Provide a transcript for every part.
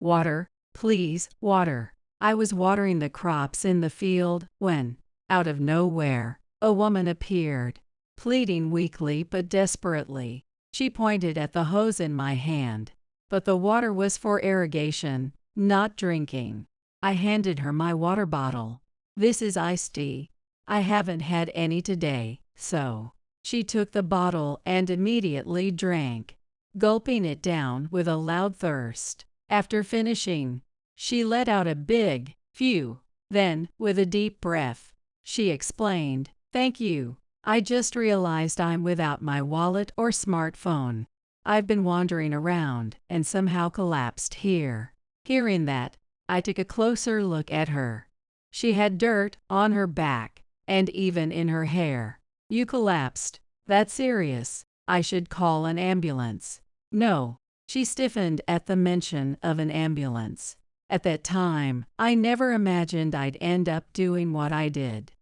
Water, please, water. I was watering the crops in the field when, out of nowhere, a woman appeared, pleading weakly but desperately. She pointed at the hose in my hand, but the water was for irrigation, not drinking. I handed her my water bottle. This is iced tea. I haven't had any today, so. She took the bottle and immediately drank, gulping it down with a loud thirst. After finishing, she let out a big phew. Then, with a deep breath, she explained, "Thank you. I just realized I'm without my wallet or smartphone. I've been wandering around and somehow collapsed here." Hearing that, I took a closer look at her. She had dirt on her back and even in her hair. "You collapsed? That's serious. I should call an ambulance." "No." She stiffened at the mention of an ambulance. At that time, I never imagined I'd end up doing what I did.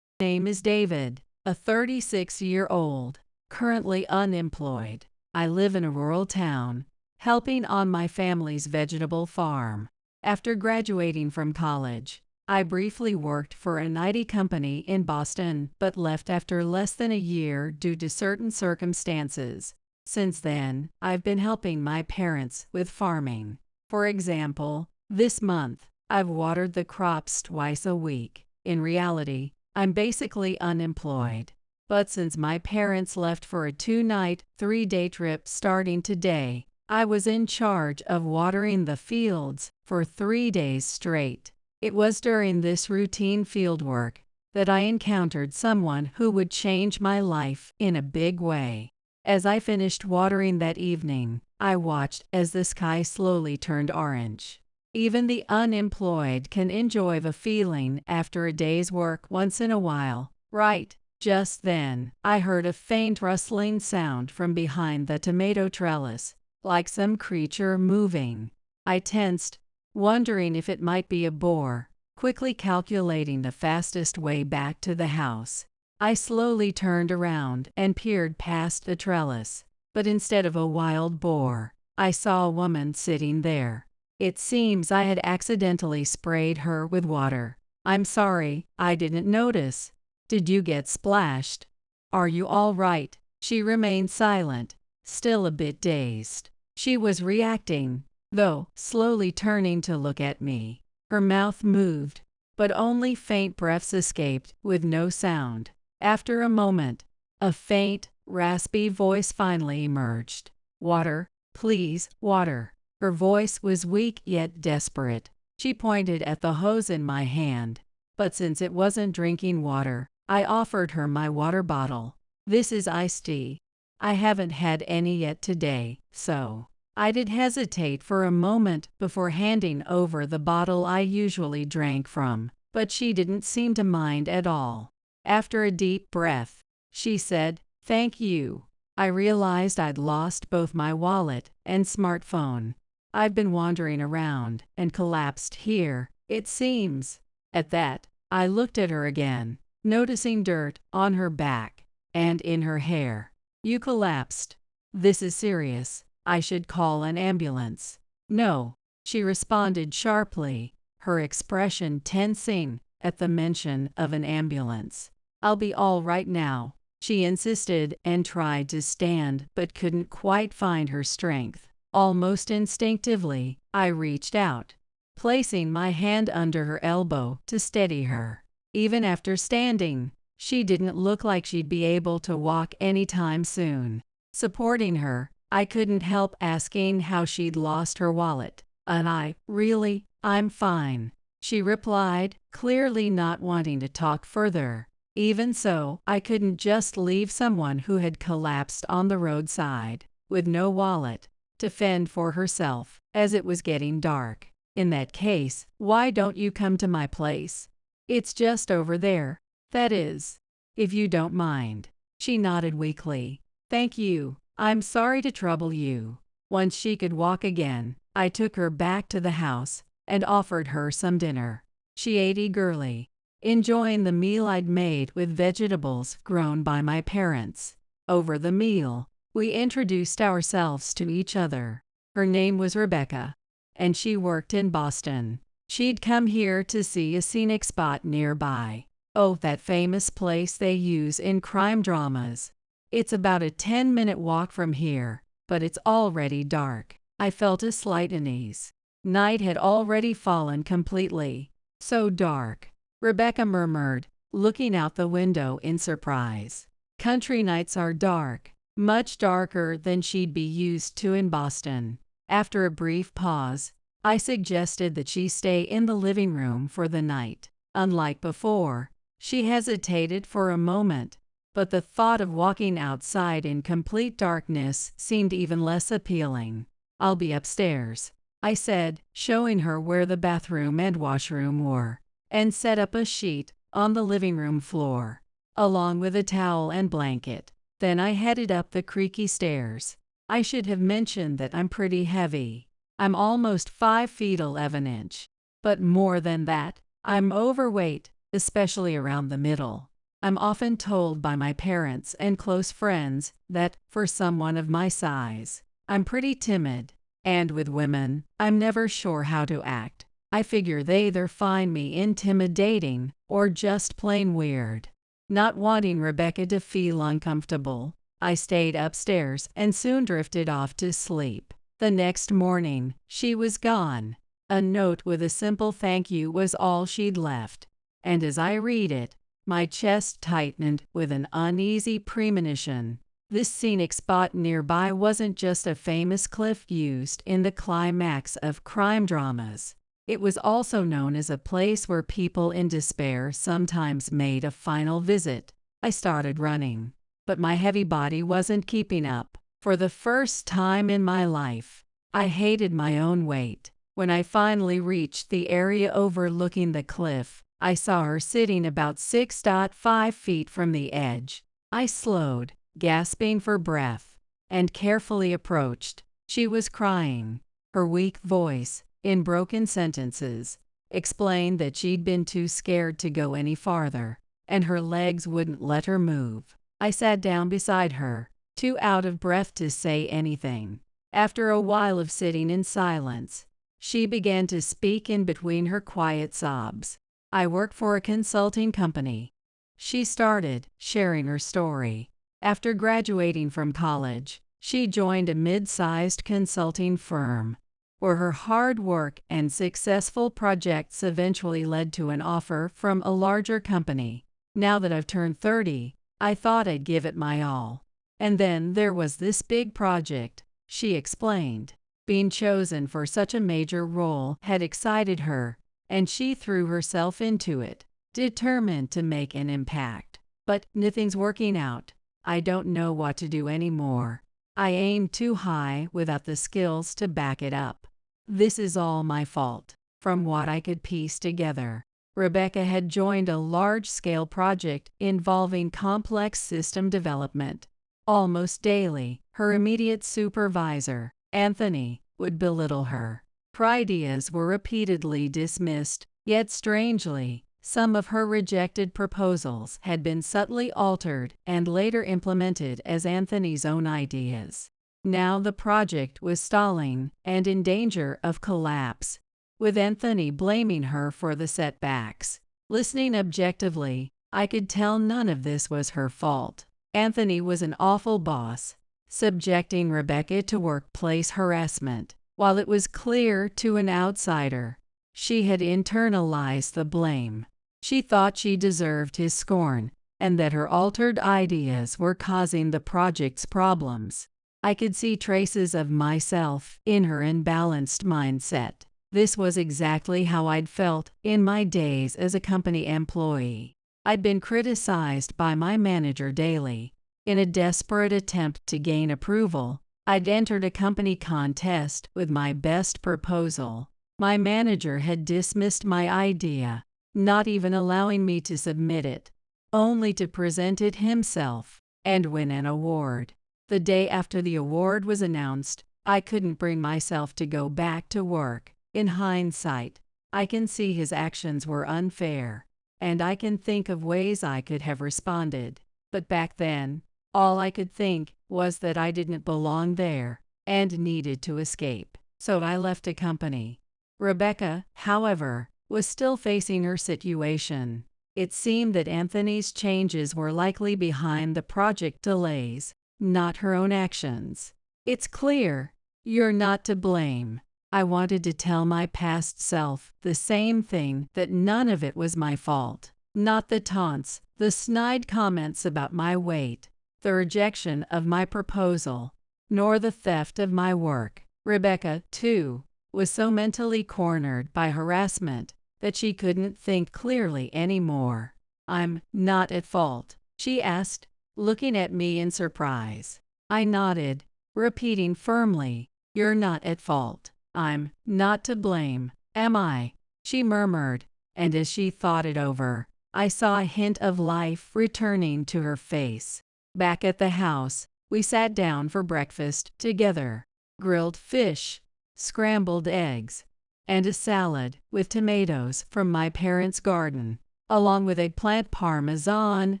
My name is David, a 36-year-old, currently unemployed. I live in a rural town, helping on my family's vegetable farm. After graduating from college, I briefly worked for an IT company in Boston but left after less than a year due to certain circumstances. Since then, I've been helping my parents with farming. For example, this month, I've watered the crops twice a week. In reality, I'm basically unemployed. But since my parents left for a 2-night, 3-day trip starting today, I was in charge of watering the fields for 3 days straight. It was during this routine fieldwork that I encountered someone who would change my life in a big way. As I finished watering that evening, I watched as the sky slowly turned orange. Even the unemployed can enjoy the feeling after a day's work once in a while, right? Just then, I heard a faint rustling sound from behind the tomato trellis, like some creature moving. I tensed, wondering if it might be a boar. Quickly calculating the fastest way back to the house, I slowly turned around and peered past the trellis, but instead of a wild boar, I saw a woman sitting there. It seems I had accidentally sprayed her with water. "I'm sorry, I didn't notice. Did you get splashed? Are you all right?" She remained silent, still a bit dazed. She was reacting, though, slowly turning to look at me. Her mouth moved, but only faint breaths escaped with no sound. After a moment, a faint, raspy voice finally emerged. "Water, please, water." Her voice was weak yet desperate. She pointed at the hose in my hand, but since it wasn't drinking water, I offered her my water bottle. "This is iced tea. I haven't had any yet today, so." I did hesitate for a moment before handing over the bottle I usually drank from, but she didn't seem to mind at all. After a deep breath, she said, "Thank you." I realized I'd lost both my wallet and smartphone. I've been wandering around and collapsed here, it seems. At that, I looked at her again, noticing dirt on her back and in her hair. "You collapsed. This is serious. I should call an ambulance." "No," she responded sharply, her expression tensing at the mention of an ambulance. "I'll be all right now." She insisted and tried to stand but couldn't quite find her strength. Almost instinctively, I reached out, placing my hand under her elbow to steady her. Even after standing, she didn't look like she'd be able to walk anytime soon. Supporting her, I couldn't help asking how she'd lost her wallet. "And I'm fine," she replied, clearly not wanting to talk further. Even so, I couldn't just leave someone who had collapsed on the roadside, with no wallet, to fend for herself, as it was getting dark. "In that case, why don't you come to my place? It's just over there. That is, if you don't mind." She nodded weakly. "Thank you. I'm sorry to trouble you." Once she could walk again, I took her back to the house and offered her some dinner. She ate eagerly, enjoying the meal I'd made with vegetables grown by my parents. Over the meal, we introduced ourselves to each other. Her name was Rebecca, and she worked in Boston. She'd come here to see a scenic spot nearby. Oh, that famous place they use in crime dramas. It's about a 10-minute walk from here, but it's already dark. I felt a slight unease. Night had already fallen completely. So dark, Rebecca murmured, looking out the window in surprise. Country nights are dark, much darker than she'd be used to in Boston. After a brief pause, I suggested that she stay in the living room for the night. Unlike before, she hesitated for a moment, but the thought of walking outside in complete darkness seemed even less appealing. "I'll be upstairs," I said, showing her where the bathroom and washroom were, and set up a sheet on the living room floor, along with a towel and blanket. Then I headed up the creaky stairs. I should have mentioned that I'm pretty heavy. I'm almost 5 feet 11 inches. But more than that, I'm overweight, especially around the middle. I'm often told by my parents and close friends that, for someone of my size, I'm pretty timid. And with women, I'm never sure how to act. I figure they either find me intimidating or just plain weird. Not wanting Rebecca to feel uncomfortable, I stayed upstairs and soon drifted off to sleep. The next morning, she was gone. A note with a simple thank you was all she'd left. And as I read it, my chest tightened with an uneasy premonition. This scenic spot nearby wasn't just a famous cliff used in the climax of crime dramas. It was also known as a place where people in despair sometimes made a final visit. I started running, but my heavy body wasn't keeping up. For the first time in my life, I hated my own weight. When I finally reached the area overlooking the cliff, I saw her sitting about 6.5 feet from the edge. I slowed, gasping for breath, and carefully approached. She was crying. Her weak voice, in broken sentences, explained that she'd been too scared to go any farther, and her legs wouldn't let her move. I sat down beside her, too out of breath to say anything. After a while of sitting in silence, she began to speak in between her quiet sobs. "I work for a consulting company," she started, sharing her story. After graduating from college, she joined a mid-sized consulting firm, where her hard work and successful projects eventually led to an offer from a larger company. "Now that I've turned 30, I thought I'd give it my all. And then there was this big project," she explained. Being chosen for such a major role had excited her, and she threw herself into it, determined to make an impact. "But nothing's working out. I don't know what to do anymore. I aimed too high without the skills to back it up. This is all my fault." From what I could piece together, Rebecca had joined a large-scale project involving complex system development. Almost daily, her immediate supervisor, Anthony, would belittle her. Her ideas were repeatedly dismissed, yet strangely, some of her rejected proposals had been subtly altered and later implemented as Anthony's own ideas. Now the project was stalling and in danger of collapse, with Anthony blaming her for the setbacks. Listening objectively, I could tell none of this was her fault. Anthony was an awful boss, subjecting Rebecca to workplace harassment. While it was clear to an outsider, she had internalized the blame. She thought she deserved his scorn, and that her altered ideas were causing the project's problems. I could see traces of myself in her imbalanced mindset. This was exactly how I'd felt in my days as a company employee. I'd been criticized by my manager daily. In a desperate attempt to gain approval, I'd entered a company contest with my best proposal. My manager had dismissed my idea, not even allowing me to submit it, only to present it himself and win an award. The day after the award was announced, I couldn't bring myself to go back to work. In hindsight, I can see his actions were unfair, and I can think of ways I could have responded. But back then, all I could think was that I didn't belong there and needed to escape. so I left a company. Rebecca, however, was still facing her situation. It seemed that Anthony's changes were likely behind the project delays, not her own actions. It's clear, you're not to blame. I wanted to tell my past self the same thing, that none of it was my fault. Not the taunts, the snide comments about my weight, the rejection of my proposal, nor the theft of my work. Rebecca, too, was so mentally cornered by harassment that she couldn't think clearly anymore. "I'm not at fault?" she asked, looking at me in surprise. I nodded, repeating firmly, "You're not at fault. I'm not to blame, am I?" she murmured, and as she thought it over, I saw a hint of life returning to her face. Back at the house, we sat down for breakfast together. Grilled fish, scrambled eggs, and a salad with tomatoes from my parents' garden, along with eggplant parmesan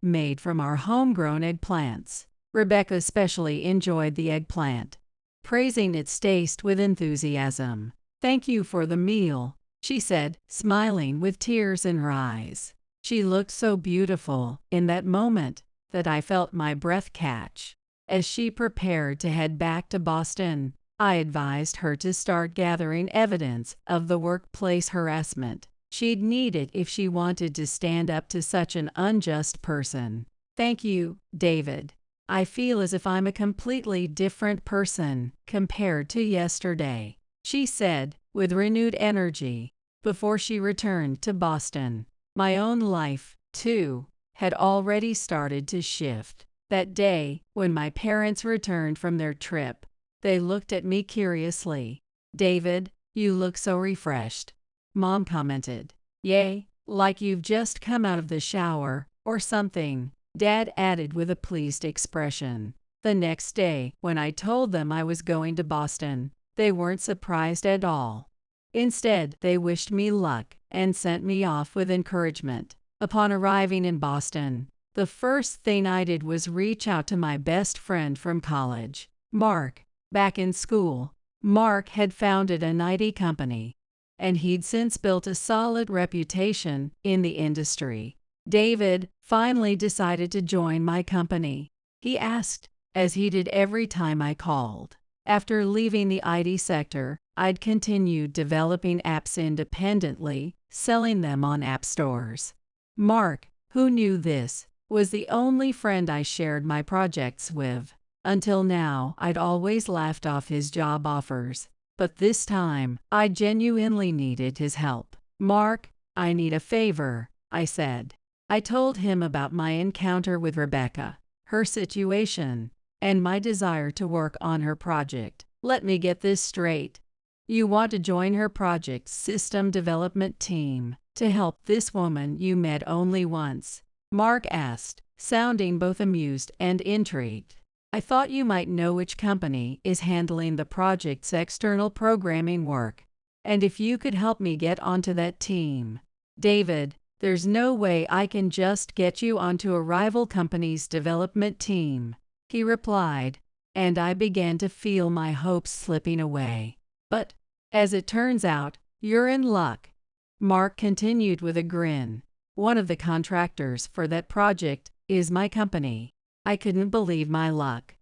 made from our homegrown eggplants. Rebecca especially enjoyed the eggplant, praising its taste with enthusiasm. "Thank you for the meal," she said, smiling with tears in her eyes. She looked so beautiful in that moment that I felt my breath catch. As she prepared to head back to Boston, I advised her to start gathering evidence of the workplace harassment she'd need it if she wanted to stand up to such an unjust person. "Thank you, David. I feel as if I'm a completely different person compared to yesterday," she said with renewed energy before she returned to Boston. My own life, too, had already started to shift. That day, when my parents returned from their trip, they looked at me curiously. "David, you look so refreshed," Mom commented. "Yay, like you've just come out of the shower or something," Dad added with a pleased expression. The next day, when I told them I was going to Boston, they weren't surprised at all. Instead, they wished me luck and sent me off with encouragement. Upon arriving in Boston, the first thing I did was reach out to my best friend from college, Mark. Back in school, Mark had founded an IT company, and he'd since built a solid reputation in the industry. "David finally decided to join my company?" he asked, as he did every time I called. After leaving the IT sector, I'd continued developing apps independently, selling them on app stores. Mark, who knew this, was the only friend I shared my projects with. Until now, I'd always laughed off his job offers, but this time, I genuinely needed his help. "Mark, I need a favor," I said. I told him about my encounter with Rebecca, her situation, and my desire to work on her project. "Let me get this straight. You want to join her project's system development team to help this woman you met only once?" Mark asked, sounding both amused and intrigued. "I thought you might know which company is handling the project's external programming work, and if you could help me get onto that team." "David, there's no way I can just get you onto a rival company's development team," he replied, and I began to feel my hopes slipping away. "But, as it turns out, you're in luck," Mark continued with a grin. "One of the contractors for that project is my company." I couldn't believe my luck.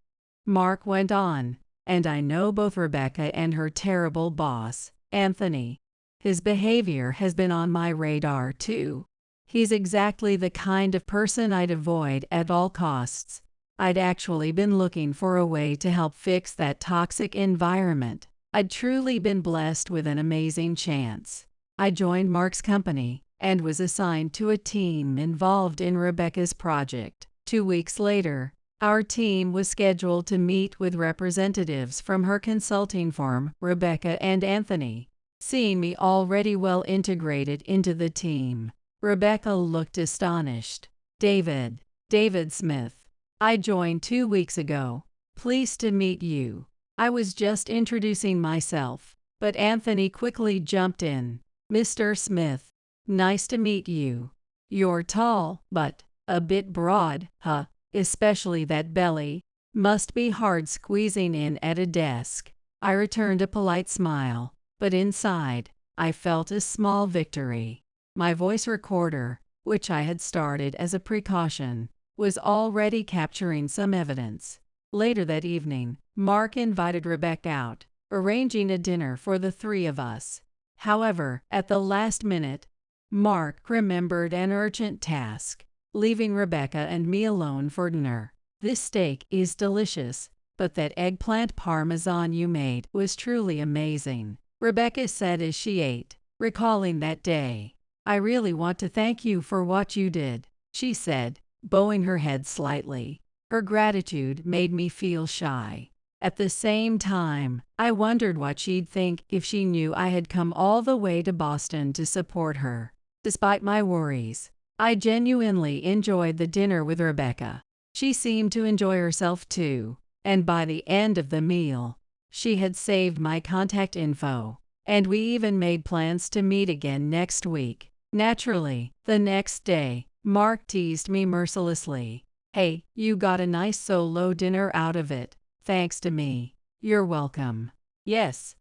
Mark went on, "And I know both Rebecca and her terrible boss, Anthony. His behavior has been on my radar too. He's exactly the kind of person I'd avoid at all costs. I'd actually been looking for a way to help fix that toxic environment. I'd truly been blessed with an amazing chance." I joined Mark's company and was assigned to a team involved in Rebecca's project. 2 weeks later, our team was scheduled to meet with representatives from her consulting firm, Rebecca and Anthony. Seeing me already well integrated into the team, Rebecca looked astonished. David Smith. I joined 2 weeks ago. Pleased to meet you." I was just introducing myself, but Anthony quickly jumped in. "Mr. Smith, nice to meet you. You're tall, but a bit broad, huh? Especially that belly. Must be hard squeezing in at a desk." I returned a polite smile, but inside, I felt a small victory. My voice recorder, which I had started as a precaution, was already capturing some evidence. Later that evening, Mark invited Rebecca out, arranging a dinner for the three of us. However, at the last minute, Mark remembered an urgent task, leaving Rebecca and me alone for dinner. This steak is delicious, but that eggplant parmesan you made was truly amazing, Rebecca said as she ate, recalling that day. I really want to thank you for what you did, she said, bowing her head slightly. Her gratitude made me feel shy. At the same time, I wondered what she'd think if she knew I had come all the way to Boston to support her. Despite my worries, I genuinely enjoyed the dinner with Rebecca. She seemed to enjoy herself too, and by the end of the meal, she had saved my contact info, and we even made plans to meet again next week. Naturally, the next day, Mark teased me mercilessly. Hey, you got a nice solo dinner out of it, thanks to me. You're welcome. Yes,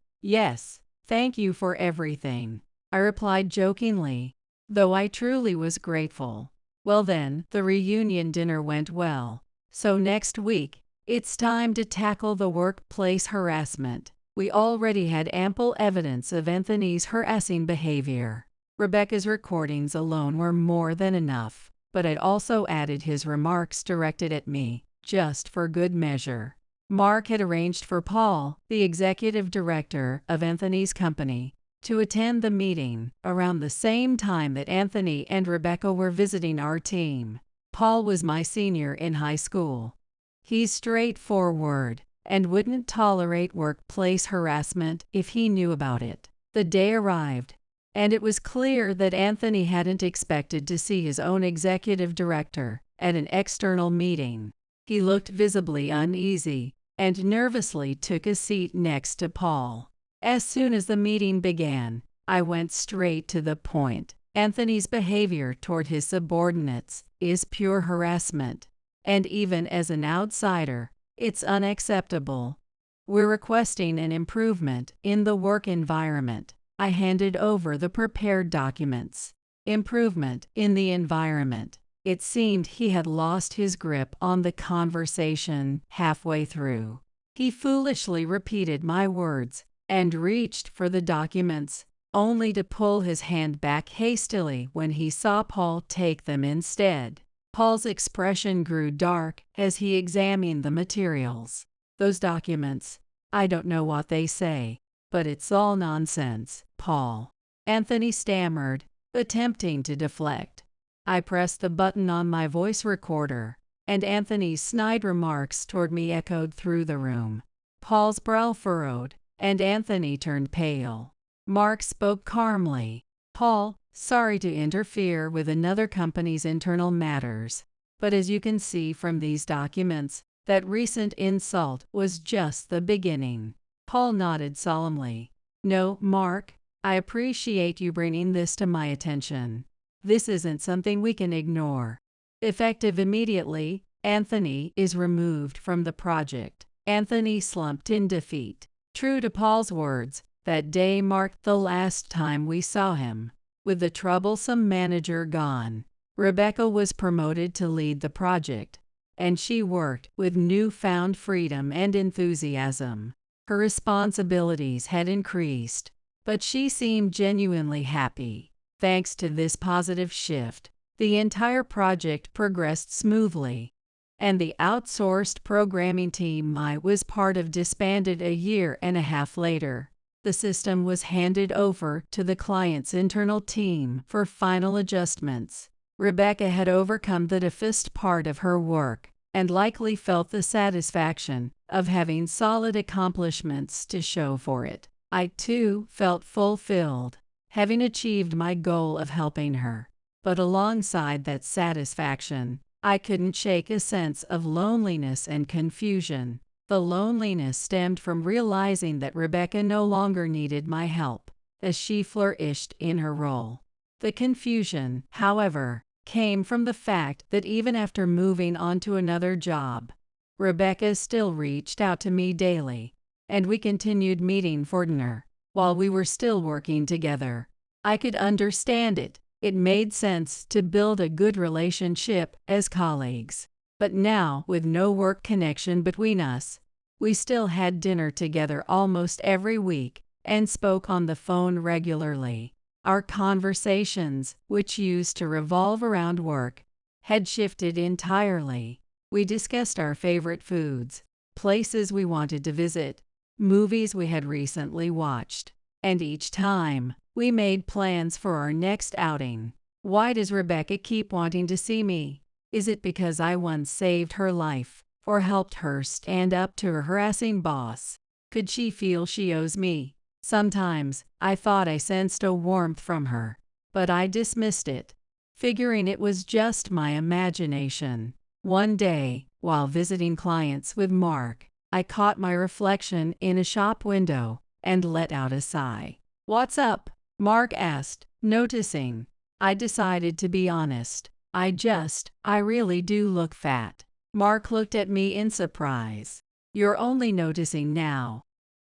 thank you for everything, I replied jokingly, though I truly was grateful. Well then, the reunion dinner went well. So next week, it's time to tackle the workplace harassment. We already had ample evidence of Anthony's harassing behavior. Rebecca's recordings alone were more than enough, but I'd also added his remarks directed at me, just for good measure. Mark had arranged for Paul, the executive director of Anthony's company, to attend the meeting around the same time that Anthony and Rebecca were visiting our team. Paul was my senior in high school. He's straightforward and wouldn't tolerate workplace harassment if he knew about it. The day arrived, and it was clear that Anthony hadn't expected to see his own executive director at an external meeting. He looked visibly uneasy and nervously took a seat next to Paul. As soon as the meeting began, I went straight to the point. Anthony's behavior toward his subordinates is pure harassment, and even as an outsider, it's unacceptable. We're requesting an improvement in the work environment. I handed over the prepared documents. Improvement in the environment. It seemed he had lost his grip on the conversation halfway through. He foolishly repeated my words and reached for the documents, only to pull his hand back hastily when he saw Paul take them instead. Paul's expression grew dark as he examined the materials. Those documents, I don't know what they say, but it's all nonsense, Paul. Anthony stammered, attempting to deflect. I pressed the button on my voice recorder, and Anthony's snide remarks toward me echoed through the room. Paul's brow furrowed, and Anthony turned pale. Mark spoke calmly. Paul, sorry to interfere with another company's internal matters, but as you can see from these documents, that recent insult was just the beginning. Paul nodded solemnly. No, Mark, I appreciate you bringing this to my attention. This isn't something we can ignore. Effective immediately, Anthony is removed from the project. Anthony slumped in defeat. True to Paul's words, that day marked the last time we saw him. With the troublesome manager gone, Rebecca was promoted to lead the project, and she worked with newfound freedom and enthusiasm. Her responsibilities had increased, but she seemed genuinely happy. Thanks to this positive shift, the entire project progressed smoothly, and the outsourced programming team I was part of disbanded a year and a half later. The system was handed over to the client's internal team for final adjustments. Rebecca had overcome the toughest part of her work and likely felt the satisfaction of having solid accomplishments to show for it. I too felt fulfilled, having achieved my goal of helping her. But alongside that satisfaction, I couldn't shake a sense of loneliness and confusion. The loneliness stemmed from realizing that Rebecca no longer needed my help, as she flourished in her role. The confusion, however, came from the fact that even after moving on to another job, Rebecca still reached out to me daily, and we continued meeting for dinner while we were still working together. I could understand it. It made sense to build a good relationship as colleagues. But now, with no work connection between us, we still had dinner together almost every week and spoke on the phone regularly. Our conversations, which used to revolve around work, had shifted entirely. We discussed our favorite foods, places we wanted to visit, movies we had recently watched, and each time, we made plans for our next outing. Why does Rebecca keep wanting to see me? Is it because I once saved her life or helped her stand up to her harassing boss? Could she feel she owes me? Sometimes, I thought I sensed a warmth from her, but I dismissed it, figuring it was just my imagination. One day, while visiting clients with Mark, I caught my reflection in a shop window and let out a sigh. "What's up?" Mark asked, noticing. I decided to be honest. I really do look fat." Mark looked at me in surprise. "You're only noticing now.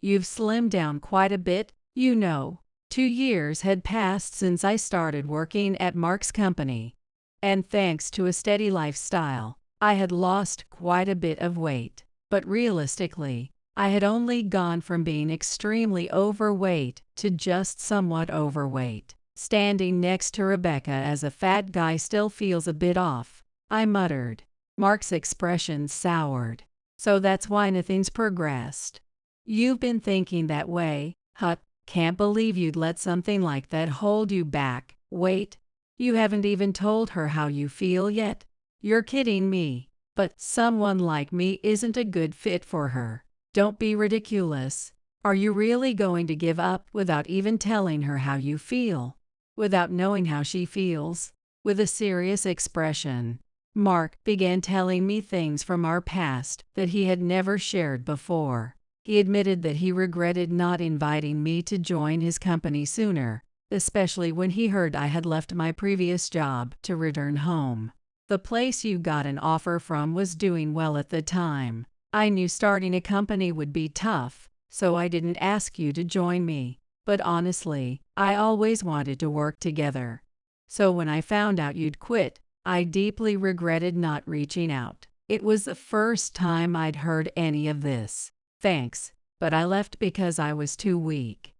You've slimmed down quite a bit, you know." 2 years had passed since I started working at Mark's company, and thanks to a steady lifestyle, I had lost quite a bit of weight. But realistically, I had only gone from being extremely overweight to just somewhat overweight. Standing next to Rebecca as a fat guy still feels a bit off, I muttered. Mark's expression soured. "So that's why nothing's progressed. You've been thinking that way, huh? Can't believe you'd let something like that hold you back. Wait, you haven't even told her how you feel yet? You're kidding me. But someone like me isn't a good fit for her. Don't be ridiculous. Are you really going to give up without even telling her how you feel? Without knowing how she feels?" With a serious expression, Mark began telling me things from our past that he had never shared before. He admitted that he regretted not inviting me to join his company sooner, especially when he heard I had left my previous job to return home. "The place you got an offer from was doing well at the time. I knew starting a company would be tough, so I didn't ask you to join me. But honestly, I always wanted to work together. So when I found out you'd quit, I deeply regretted not reaching out." It was the first time I'd heard any of this. "Thanks, but I left because I was too weak.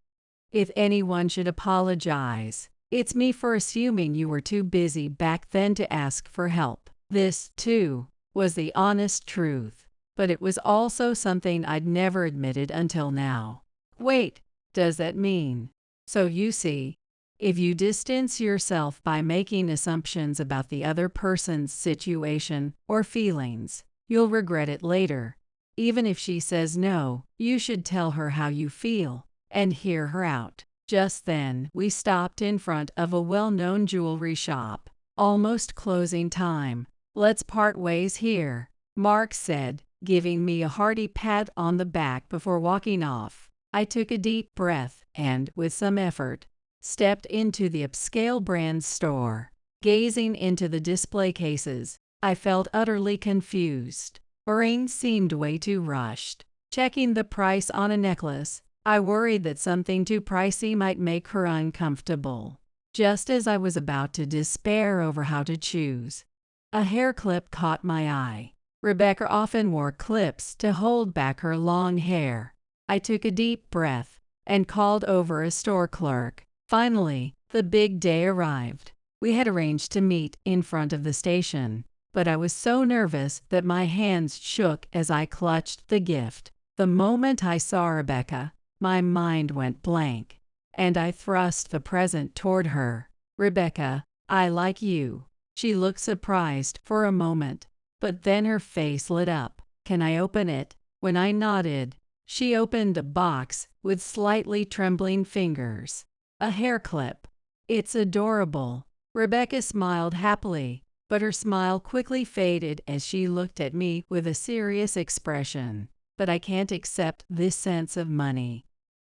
If anyone should apologize, it's me for assuming you were too busy back then to ask for help." This, too, was the honest truth, but it was also something I'd never admitted until now. Wait, does that mean? So you see, if you distance yourself by making assumptions about the other person's situation or feelings, you'll regret it later. Even if she says no, you should tell her how you feel and hear her out. Just then, we stopped in front of a well-known jewelry shop. "Almost closing time. Let's part ways here," Mark said, giving me a hearty pat on the back before walking off. I took a deep breath and, with some effort, stepped into the upscale brand store. Gazing into the display cases, I felt utterly confused. Brain seemed way too rushed. Checking the price on a necklace, I worried that something too pricey might make her uncomfortable. Just as I was about to despair over how to choose, a hair clip caught my eye. Rebecca often wore clips to hold back her long hair. I took a deep breath and called over a store clerk. Finally, the big day arrived. We had arranged to meet in front of the station, but I was so nervous that my hands shook as I clutched the gift. The moment I saw Rebecca, my mind went blank, and I thrust the present toward her. "Rebecca, I like you." She looked surprised for a moment, but then her face lit up. "Can I open it?" When I nodded, she opened a box with slightly trembling fingers. A hair clip. "It's adorable." Rebecca smiled happily, but her smile quickly faded as she looked at me with a serious expression. "But I can't accept this sense of money.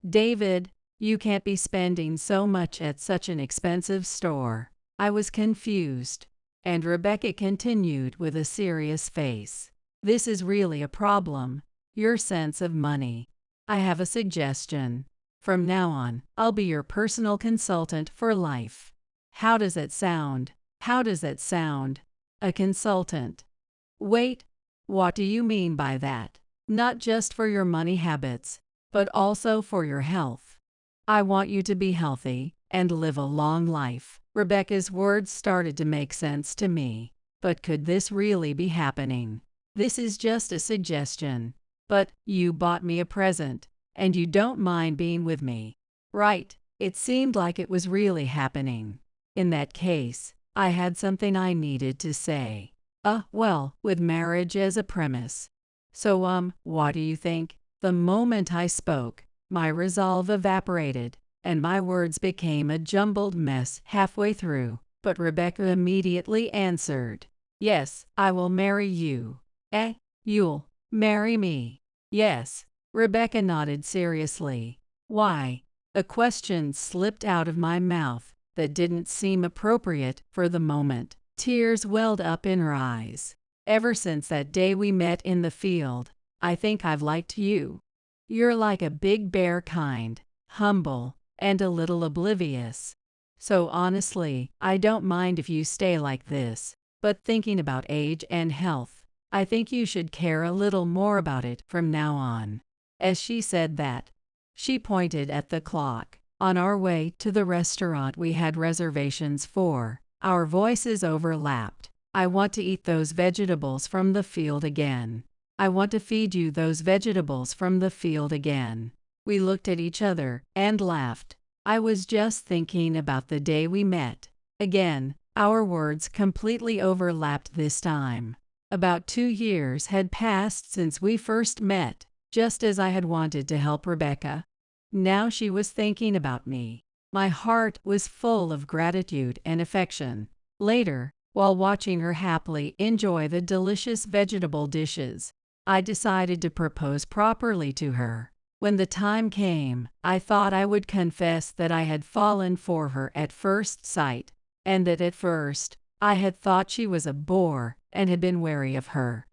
David, you can't be spending so much at such an expensive store." I was confused, and Rebecca continued with a serious face. "This is really a problem. Your sense of money. I have a suggestion. From now on, I'll be your personal consultant for life. How does it sound? How does it sound? A consultant. Wait, what do you mean by that? Not just for your money habits, but also for your health. I want you to be healthy and live a long life. Rebecca's words started to make sense to me. But could this really be happening? This is just a suggestion. But you bought me a present, and you don't mind being with me. Right, it seemed like it was really happening. In that case, I had something I needed to say. Well, with marriage as a premise. So, what do you think? The moment I spoke, my resolve evaporated, and my words became a jumbled mess halfway through. But Rebecca immediately answered, "Yes, I will marry you." You'll marry me? Yes. Rebecca nodded seriously. Why? A question slipped out of my mouth that didn't seem appropriate for the moment. Tears welled up in her eyes. Ever since that day we met in the field, I think I've liked you. You're like a big bear, kind, humble, and a little oblivious. So honestly, I don't mind if you stay like this. But thinking about age and health, I think you should care a little more about it from now on." As she said that, she pointed at the clock. On our way to the restaurant we had reservations for, our voices overlapped. "I want to eat those vegetables from the field again. I want to feed you those vegetables from the field again." We looked at each other and laughed. I was just thinking about the day we met. Again, our words completely overlapped this time. About 2 years had passed since we first met, just as I had wanted to help Rebecca. Now she was thinking about me. My heart was full of gratitude and affection. Later, while watching her happily enjoy the delicious vegetable dishes, I decided to propose properly to her. When the time came, I thought I would confess that I had fallen for her at first sight, and that at first, I had thought she was a bore and had been wary of her.